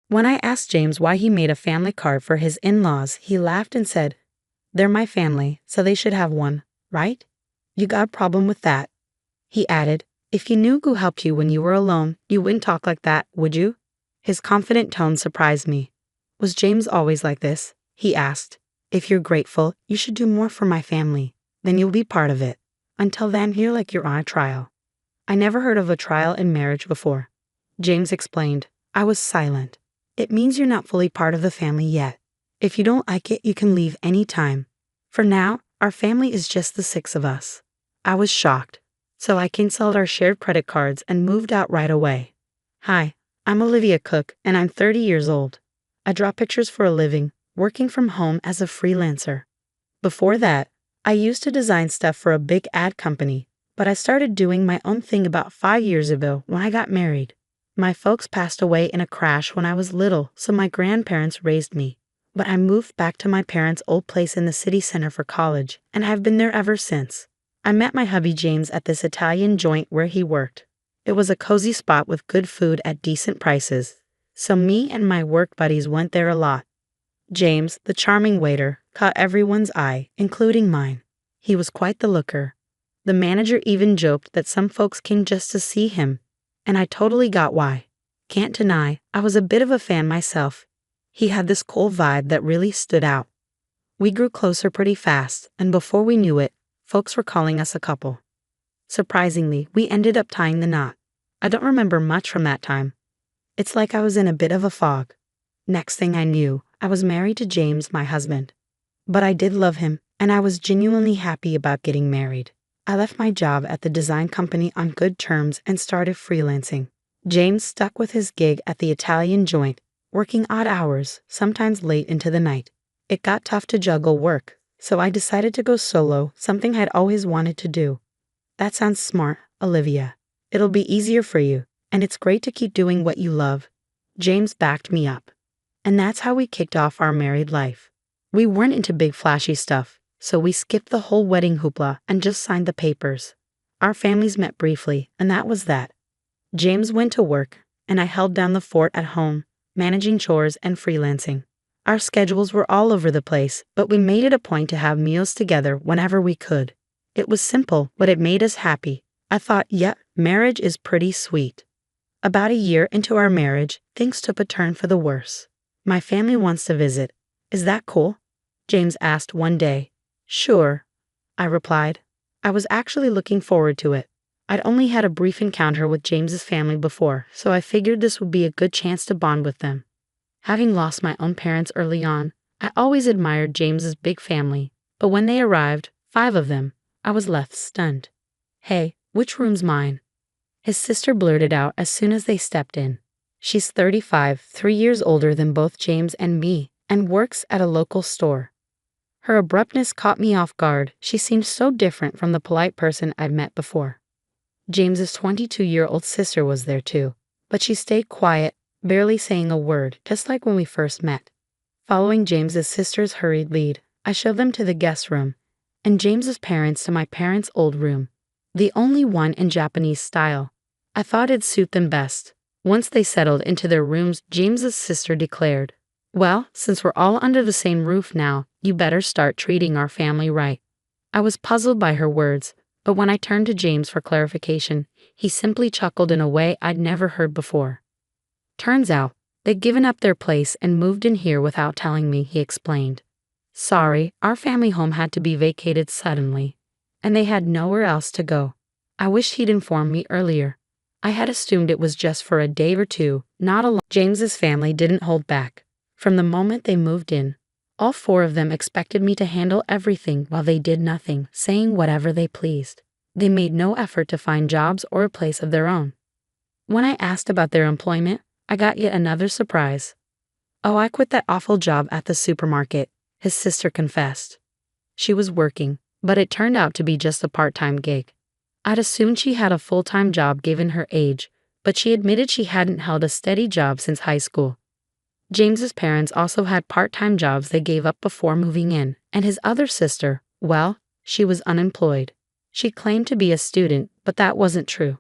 When I asked James why he made a family card for his in-laws, he laughed and said, "They're my family, so they should have one, right? You got a problem with that?" He added, "If you knew who helped you when you were alone, you wouldn't talk like that, would you?" His confident tone surprised me. Was James always like this? He asked. "If you're grateful, you should do more for my family. Then you'll be part of it. Until then, you're like you're on a trial." I never heard of a trial in marriage before. James explained. I was silent. "It means you're not fully part of the family yet. If you don't like it, you can leave any time. For now, our family is just the 6 of us." I was shocked. So I canceled our shared credit cards and moved out right away. "Hi, I'm Olivia Cook, and I'm 30 years old. I draw pictures for a living, working from home as a freelancer. Before that, I used to design stuff for a big ad company, but I started doing my own thing about 5 years ago when I got married. My folks passed away in a crash when I was little, so my grandparents raised me. But I moved back to my parents' old place in the city center for college, and I've been there ever since. I met my hubby James at this Italian joint where he worked. It was a cozy spot with good food at decent prices, so me and my work buddies went there a lot. James, the charming waiter, caught everyone's eye, including mine. He was quite the looker. The manager even joked that some folks came just to see him, and I totally got why. Can't deny, I was a bit of a fan myself. He had this cool vibe that really stood out. We grew closer pretty fast, and before we knew it, folks were calling us a couple. Surprisingly, we ended up tying the knot. I don't remember much from that time. It's like I was in a bit of a fog. Next thing I knew, I was married to James, my husband. But I did love him, and I was genuinely happy about getting married. I left my job at the design company on good terms and started freelancing. James stuck with his gig at the Italian joint, working odd hours, sometimes late into the night. It got tough to juggle work, so I decided to go solo, something I'd always wanted to do. That sounds smart, Olivia. It'll be easier for you, and it's great to keep doing what you love. James backed me up. And that's how we kicked off our married life. We weren't into big flashy stuff, so we skipped the whole wedding hoopla and just signed the papers. Our families met briefly, and that was that. James went to work, and I held down the fort at home, managing chores and freelancing. Our schedules were all over the place, but we made it a point to have meals together whenever we could. It was simple, but it made us happy. I thought, yep, marriage is pretty sweet. About a year into our marriage, things took a turn for the worse. My family wants to visit. Is that cool? James asked one day. Sure, I replied. I was actually looking forward to it. I'd only had a brief encounter with James's family before, so I figured this would be a good chance to bond with them. Having lost my own parents early on, I always admired James's big family, but when they arrived, 5 of them, I was left stunned. Hey, which room's mine? His sister blurted out as soon as they stepped in. She's 35, 3 years older than both James and me, and works at a local store. Her abruptness caught me off guard. She seemed so different from the polite person I'd met before. James's 22-year-old sister was there too, but she stayed quiet, barely saying a word, just like when we first met. Following James's sister's hurried lead, I showed them to the guest room, and James's parents to my parents' old room, the only one in Japanese style. I thought it'd suit them best. Once they settled into their rooms, James's sister declared, "Well, since we're all under the same roof now, you better start treating our family right." I was puzzled by her words, but when I turned to James for clarification, he simply chuckled in a way I'd never heard before. Turns out, they'd given up their place and moved in here without telling me, he explained. Sorry, our family home had to be vacated suddenly, and they had nowhere else to go. I wish he'd informed me earlier. I had assumed it was just for a day or two, not a long. James's family didn't hold back. From the moment they moved in, all 4 of them expected me to handle everything while they did nothing, saying whatever they pleased. They made no effort to find jobs or a place of their own. When I asked about their employment, I got yet another surprise. "Oh, I quit that awful job at the supermarket," his sister confessed. She was working, but it turned out to be just a part-time gig. I'd assumed she had a full-time job given her age, but she admitted she hadn't held a steady job since high school. James's parents also had part-time jobs they gave up before moving in, and his other sister, well, she was unemployed. She claimed to be a student, but that wasn't true.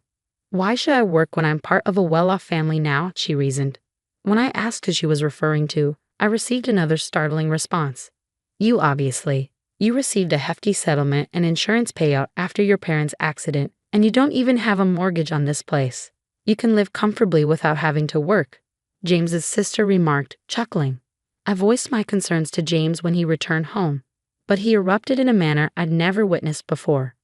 "Why should I work when I'm part of a well-off family now?" she reasoned. When I asked who she was referring to, I received another startling response. You obviously. You received a hefty settlement and insurance payout after your parents' accident, and you don't even have a mortgage on this place. You can live comfortably without having to work, James's sister remarked, chuckling. I voiced my concerns to James when he returned home, but he erupted in a manner I'd never witnessed before.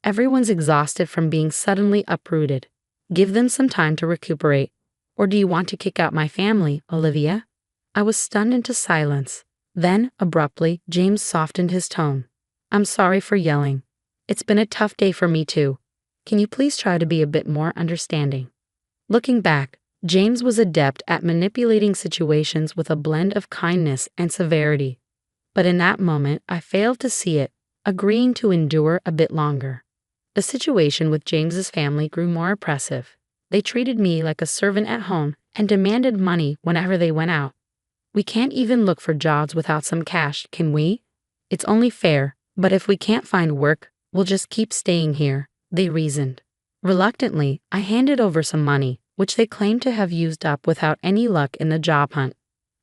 Everyone's exhausted from being suddenly uprooted. Give them some time to recuperate. Or do you want to kick out my family, Olivia? I was stunned into silence. Then, abruptly, James softened his tone. I'm sorry for yelling. It's been a tough day for me too. Can you please try to be a bit more understanding? Looking back, James was adept at manipulating situations with a blend of kindness and severity. But in that moment, I failed to see it, agreeing to endure a bit longer. The situation with James's family grew more oppressive. They treated me like a servant at home and demanded money whenever they went out. We can't even look for jobs without some cash, can we? It's only fair, but if we can't find work, we'll just keep staying here, they reasoned. Reluctantly, I handed over some money, which they claimed to have used up without any luck in the job hunt.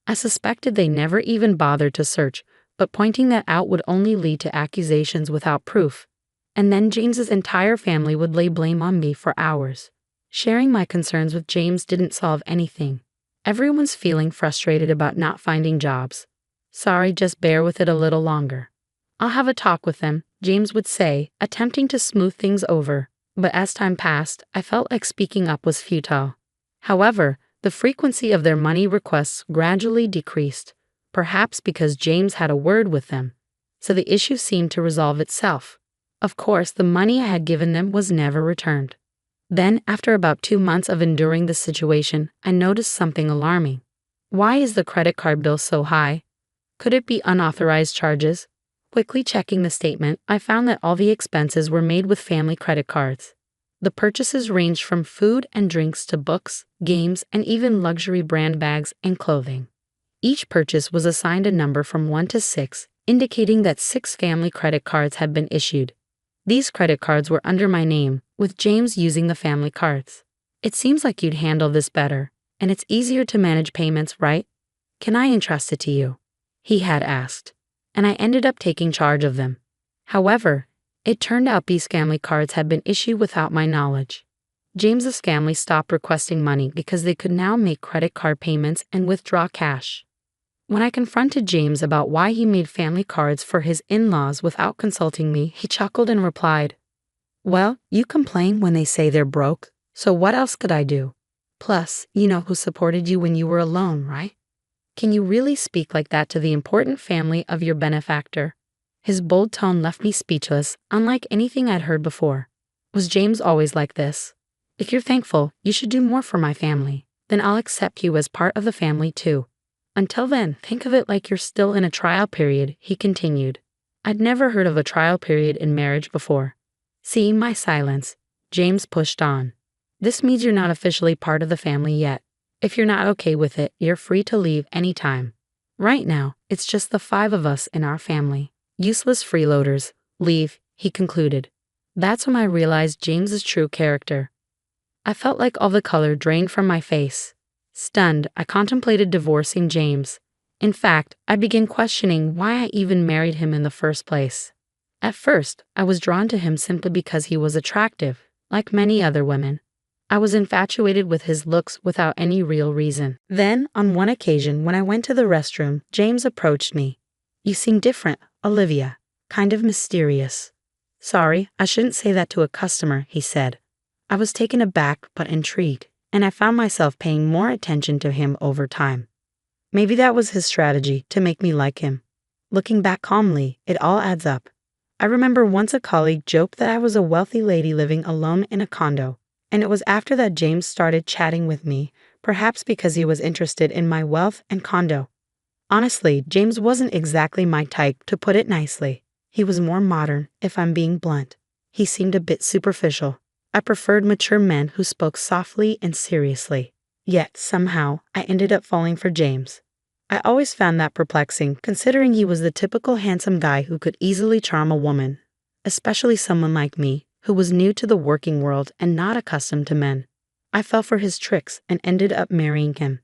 I suspected they never even bothered to search, but pointing that out would only lead to accusations without proof. And then James's entire family would lay blame on me for hours. Sharing my concerns with James didn't solve anything. Everyone's feeling frustrated about not finding jobs. Sorry, just bear with it a little longer. I'll have a talk with them, James would say, attempting to smooth things over. But as time passed, I felt like speaking up was futile. However, the frequency of their money requests gradually decreased, perhaps because James had a word with them. So the issue seemed to resolve itself. Of course, the money I had given them was never returned. Then, after about 2 months of enduring the situation, I noticed something alarming. Why is the credit card bill so high? Could it be unauthorized charges? Quickly checking the statement, I found that all the expenses were made with family credit cards. The purchases ranged from food and drinks to books, games, and even luxury brand bags and clothing. Each purchase was assigned a number from 1 to 6, indicating that 6 family credit cards had been issued. These credit cards were under my name, with James using the family cards. It seems like you'd handle this better, and it's easier to manage payments, right? Can I entrust it to you? He had asked, and I ended up taking charge of them. However, it turned out these family cards had been issued without my knowledge. James's family stopped requesting money because they could now make credit card payments and withdraw cash. When I confronted James about why he made family cards for his in-laws without consulting me, he chuckled and replied, Well, you complain when they say they're broke, so what else could I do? Plus, you know who supported you when you were alone, right? Can you really speak like that to the important family of your benefactor? His bold tone left me speechless, unlike anything I'd heard before. Was James always like this? If you're thankful, you should do more for my family. Then I'll accept you as part of the family too. Until then, think of it like you're still in a trial period, he continued. I'd never heard of a trial period in marriage before. Seeing my silence, James pushed on. This means you're not officially part of the family yet. If you're not okay with it, you're free to leave anytime. Right now, it's just the 5 of us in our family. Useless freeloaders. Leave, he concluded. That's when I realized James's true character. I felt like all the color drained from my face. Stunned, I contemplated divorcing James. In fact, I began questioning why I even married him in the first place. At first, I was drawn to him simply because he was attractive, like many other women. I was infatuated with his looks without any real reason. Then, on one occasion when I went to the restroom, James approached me. You seem different, Olivia. Kind of mysterious. Sorry, I shouldn't say that to a customer, he said. I was taken aback but intrigued, and I found myself paying more attention to him over time. Maybe that was his strategy to make me like him. Looking back calmly, it all adds up. I remember once a colleague joked that I was a wealthy lady living alone in a condo, and it was after that James started chatting with me, perhaps because he was interested in my wealth and condo. Honestly, James wasn't exactly my type, to put it nicely. He was more modern, if I'm being blunt. He seemed a bit superficial. I preferred mature men who spoke softly and seriously. Yet, somehow, I ended up falling for James. I always found that perplexing, considering he was the typical handsome guy who could easily charm a woman, especially someone like me, who was new to the working world and not accustomed to men. I fell for his tricks and ended up marrying him.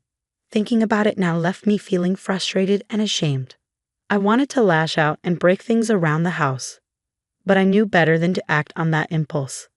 Thinking about it now left me feeling frustrated and ashamed. I wanted to lash out and break things around the house, but I knew better than to act on that impulse.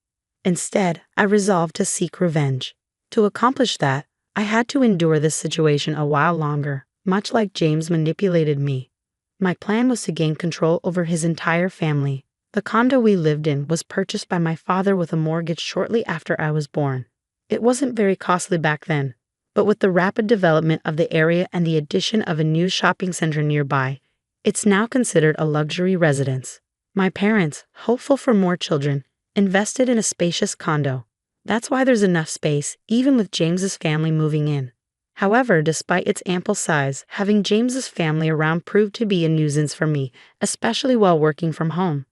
Instead, I resolved to seek revenge. To accomplish that, I had to endure this situation a while longer, much like James manipulated me. My plan was to gain control over his entire family. The condo we lived in was purchased by my father with a mortgage shortly after I was born. It wasn't very costly back then, but with the rapid development of the area and the addition of a new shopping center nearby, it's now considered a luxury residence. My parents, hopeful for more children, invested in a spacious condo. That's why there's enough space, even with James's family moving in. However, despite its ample size, having James's family around proved to be a nuisance for me, especially while working from home.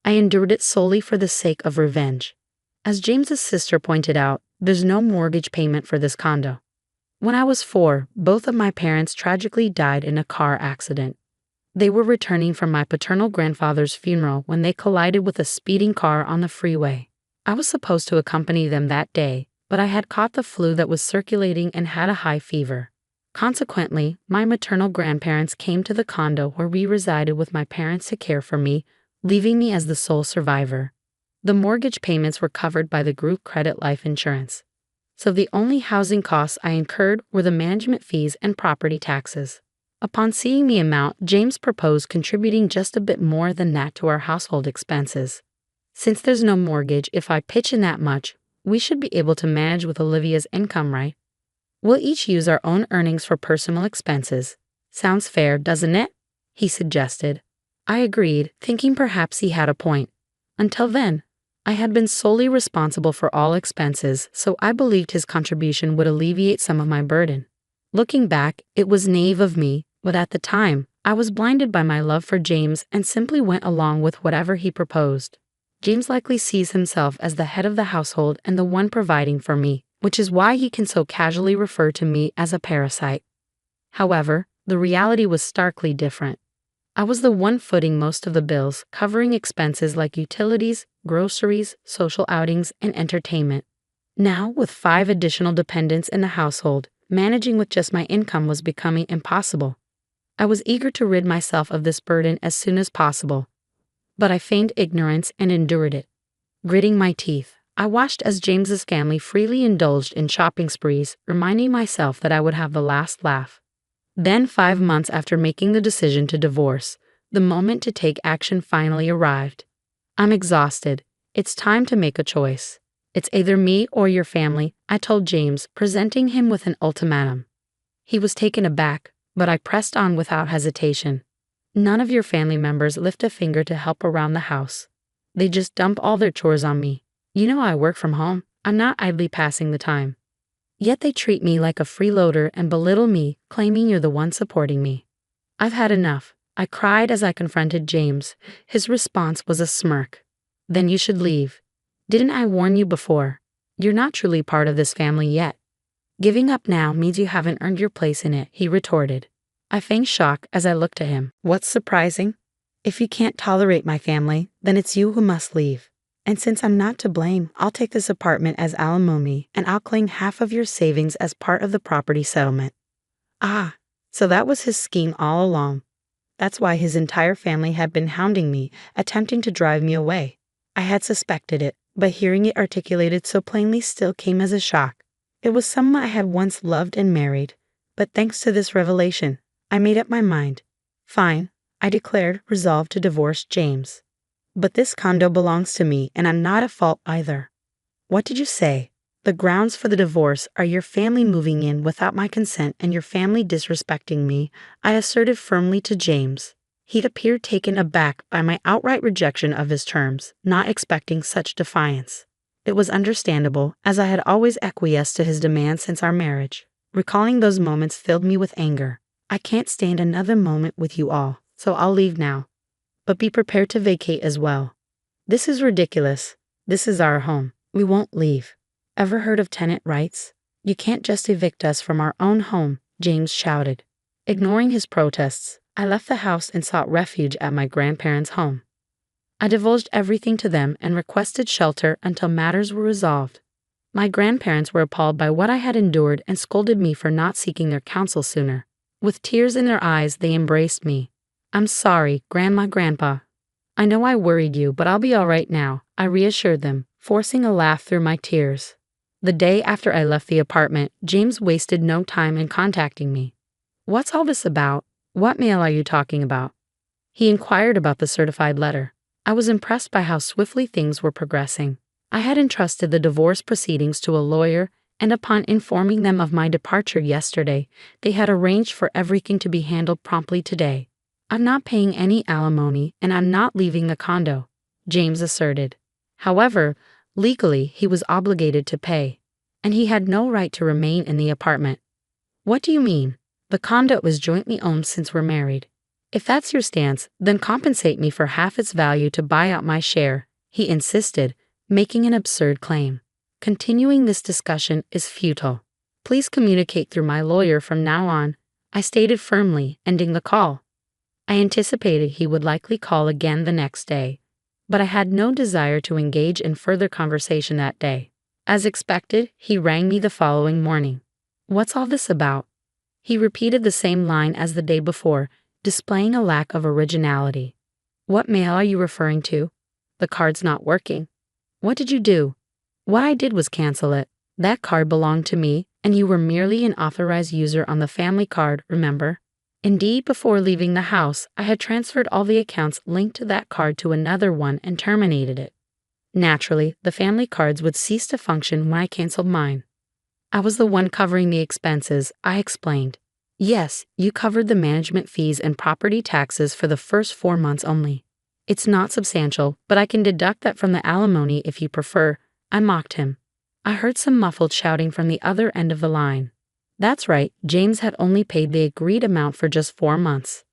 I endured it solely for the sake of revenge. As James's sister pointed out, there's no mortgage payment for this condo. When I was 4, both of my parents tragically died in a car accident. They were returning from my paternal grandfather's funeral when they collided with a speeding car on the freeway. I was supposed to accompany them that day, but I had caught the flu that was circulating and had a high fever. Consequently, my maternal grandparents came to the condo where we resided with my parents to care for me, leaving me as the sole survivor. The mortgage payments were covered by the group credit life insurance, so the only housing costs I incurred were the management fees and property taxes. Upon seeing the amount, James proposed contributing just a bit more than that to our household expenses. Since there's no mortgage, if I pitch in that much, we should be able to manage with Olivia's income, right? We'll each use our own earnings for personal expenses. Sounds fair, doesn't it? He suggested. I agreed, thinking perhaps he had a point. Until then, I had been solely responsible for all expenses, so I believed his contribution would alleviate some of my burden. Looking back, it was naive of me, but at the time, I was blinded by my love for James and simply went along with whatever he proposed. James likely sees himself as the head of the household and the one providing for me, which is why he can so casually refer to me as a parasite. However, the reality was starkly different. I was the one footing most of the bills, covering expenses like utilities, groceries, social outings, and entertainment. Now, with 5 additional dependents in the household, managing with just my income was becoming impossible. I was eager to rid myself of this burden as soon as possible, but I feigned ignorance and endured it. Gritting my teeth, I watched as James's family freely indulged in shopping sprees, reminding myself that I would have the last laugh. Then, 5 months after making the decision to divorce, the moment to take action finally arrived. I'm exhausted. It's time to make a choice. It's either me or your family, I told James, presenting him with an ultimatum. He was taken aback, but I pressed on without hesitation. None of your family members lift a finger to help around the house. They just dump all their chores on me. You know I work from home. I'm not idly passing the time. Yet they treat me like a freeloader and belittle me, claiming you're the one supporting me. I've had enough. I cried as I confronted James. His response was a smirk. Then you should leave. Didn't I warn you before? You're not truly part of this family yet. Giving up now means you haven't earned your place in it, he retorted. I feigned shock as I looked at him. What's surprising? If you can't tolerate my family, then it's you who must leave. And since I'm not to blame, I'll take this apartment as alimony and I'll claim half of your savings as part of the property settlement. Ah, so that was his scheme all along. That's why his entire family had been hounding me, attempting to drive me away. I had suspected it, but hearing it articulated so plainly still came as a shock. It was someone I had once loved and married, but thanks to this revelation, I made up my mind. Fine, I declared, resolved to divorce James. But this condo belongs to me, and I'm not at fault either. What did you say? The grounds for the divorce are your family moving in without my consent and your family disrespecting me, I asserted firmly to James. He'd appeared taken aback by my outright rejection of his terms, not expecting such defiance. It was understandable, as I had always acquiesced to his demands since our marriage. Recalling those moments filled me with anger. I can't stand another moment with you all, so I'll leave now. But be prepared to vacate as well. This is ridiculous. This is our home. We won't leave. Ever heard of tenant rights? You can't just evict us from our own home, James shouted. Ignoring his protests, I left the house and sought refuge at my grandparents' home. I divulged everything to them and requested shelter until matters were resolved. My grandparents were appalled by what I had endured and scolded me for not seeking their counsel sooner. With tears in their eyes, they embraced me. "I'm sorry, Grandpa. I know I worried you, but I'll be all right now," I reassured them, forcing a laugh through my tears. The day after I left the apartment, James wasted no time in contacting me. "What's all this about? What mail are you talking about?" He inquired about the certified letter. I was impressed by how swiftly things were progressing. I had entrusted the divorce proceedings to a lawyer, and upon informing them of my departure yesterday, they had arranged for everything to be handled promptly today. "I'm not paying any alimony, and I'm not leaving the condo," James asserted. However, legally he was obligated to pay, and he had no right to remain in the apartment. "What do you mean? The condo is jointly owned since we're married. If that's your stance, then compensate me for half its value to buy out my share," he insisted, making an absurd claim. "Continuing this discussion is futile. Please communicate through my lawyer from now on," I stated firmly, ending the call. I anticipated he would likely call again the next day, but I had no desire to engage in further conversation that day. As expected, he rang me the following morning. "What's all this about?" He repeated the same line as the day before, displaying a lack of originality. "What mail are you referring to? The card's not working." "What did you do?" "What I did was cancel it. That card belonged to me, and you were merely an authorized user on the family card, remember? Indeed, before leaving the house, I had transferred all the accounts linked to that card to another one and terminated it. Naturally, the family cards would cease to function when I canceled mine. I was the one covering the expenses," I explained. "Yes, you covered the management fees and property taxes for the first 4 months only. It's not substantial, but I can deduct that from the alimony if you prefer," I mocked him. I heard some muffled shouting from the other end of the line. That's right, James had only paid the agreed amount for just 4 months.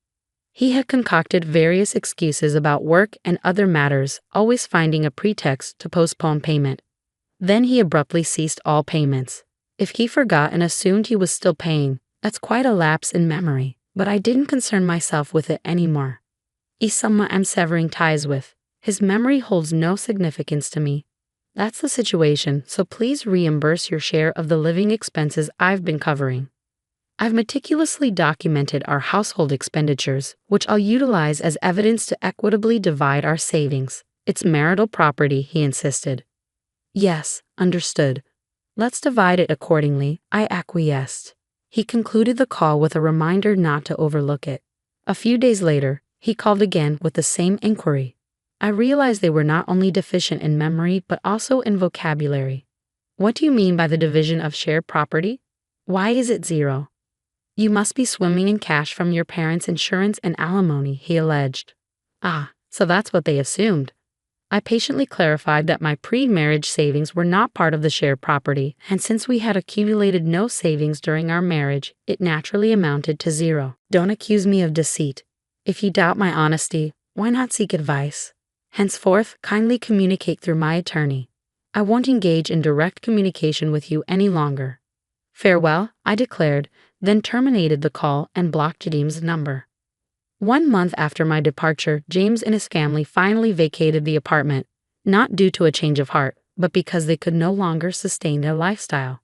He had concocted various excuses about work and other matters, always finding a pretext to postpone payment. Then he abruptly ceased all payments. If he forgot and assumed he was still paying, that's quite a lapse in memory, but I didn't concern myself with it anymore. He's someone I'm severing ties with. His memory holds no significance to me. That's the situation, so please reimburse your share of the living expenses I've been covering. I've meticulously documented our household expenditures, which I'll utilize as evidence to equitably divide our savings. It's marital property, he insisted. "Yes, understood. Let's divide it accordingly," I acquiesced. He concluded the call with a reminder not to overlook it. A few days later, he called again with the same inquiry. I realized they were not only deficient in memory but also in vocabulary. "What do you mean by the division of shared property? Why is it 0? You must be swimming in cash from your parents' insurance and alimony," he alleged. "Ah, so that's what they assumed." I patiently clarified that my pre-marriage savings were not part of the shared property, and since we had accumulated no savings during our marriage, it naturally amounted to 0. Don't accuse me of deceit. If you doubt my honesty, why not seek advice? Henceforth, kindly communicate through my attorney. I won't engage in direct communication with you any longer. Farewell, I declared, then terminated the call and blocked James' number. 1 month after my departure, James and his family finally vacated the apartment, not due to a change of heart, but because they could no longer sustain their lifestyle.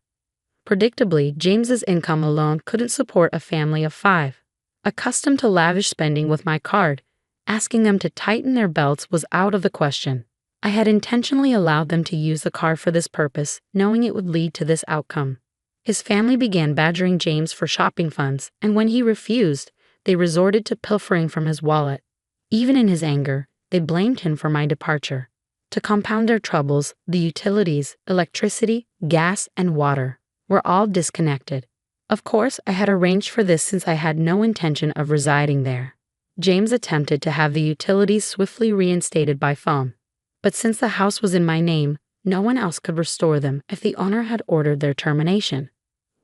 Predictably, James's income alone couldn't support a family of 5. Accustomed to lavish spending with my card, asking them to tighten their belts was out of the question. I had intentionally allowed them to use the card for this purpose, knowing it would lead to this outcome. His family began badgering James for shopping funds, and when he refused, they resorted to pilfering from his wallet. Even in his anger, they blamed him for my departure. To compound their troubles, the utilities, electricity, gas, and water were all disconnected. Of course, I had arranged for this since I had no intention of residing there. James attempted to have the utilities swiftly reinstated by phone, but since the house was in my name, no one else could restore them if the owner had ordered their termination.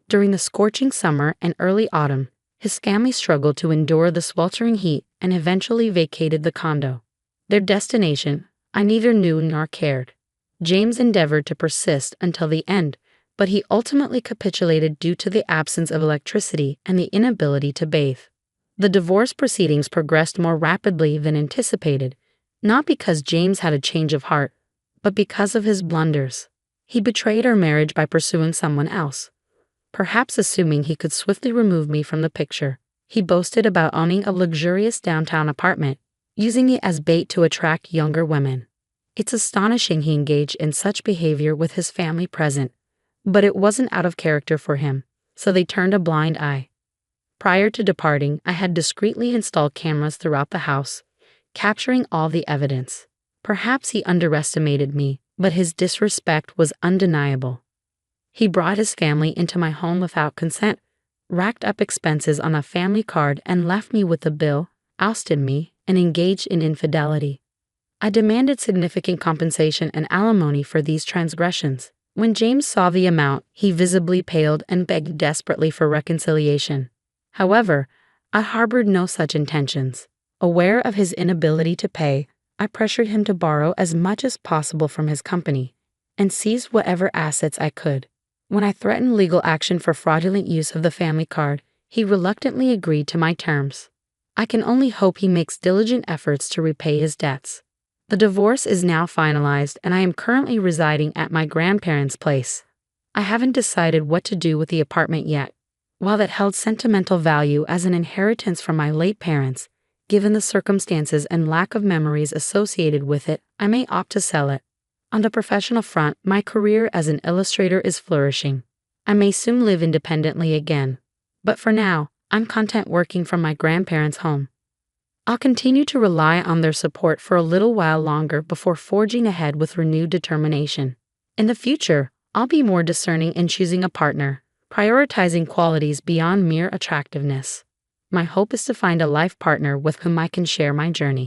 During the scorching summer and early autumn, his family struggled to endure the sweltering heat and eventually vacated the condo. Their destination, I neither knew nor cared. James endeavored to persist until the end, but he ultimately capitulated due to the absence of electricity and the inability to bathe. The divorce proceedings progressed more rapidly than anticipated, not because James had a change of heart, but because of his blunders. He betrayed our marriage by pursuing someone else. Perhaps assuming he could swiftly remove me from the picture, he boasted about owning a luxurious downtown apartment, using it as bait to attract younger women. It's astonishing he engaged in such behavior with his family present, but it wasn't out of character for him, so they turned a blind eye. Prior to departing, I had discreetly installed cameras throughout the house, capturing all the evidence. Perhaps he underestimated me, but his disrespect was undeniable. He brought his family into my home without consent, racked up expenses on a family card and left me with a bill, ousted me, and engaged in infidelity. I demanded significant compensation and alimony for these transgressions. When James saw the amount, he visibly paled and begged desperately for reconciliation. However, I harbored no such intentions. Aware of his inability to pay, I pressured him to borrow as much as possible from his company and seized whatever assets I could. When I threatened legal action for fraudulent use of the family card, he reluctantly agreed to my terms. I can only hope he makes diligent efforts to repay his debts. The divorce is now finalized and I am currently residing at my grandparents' place. I haven't decided what to do with the apartment yet. While it held sentimental value as an inheritance from my late parents, given the circumstances and lack of memories associated with it, I may opt to sell it. On the professional front, my career as an illustrator is flourishing. I may soon live independently again. But for now, I'm content working from my grandparents' home. I'll continue to rely on their support for a little while longer before forging ahead with renewed determination. In the future, I'll be more discerning in choosing a partner, prioritizing qualities beyond mere attractiveness. My hope is to find a life partner with whom I can share my journey.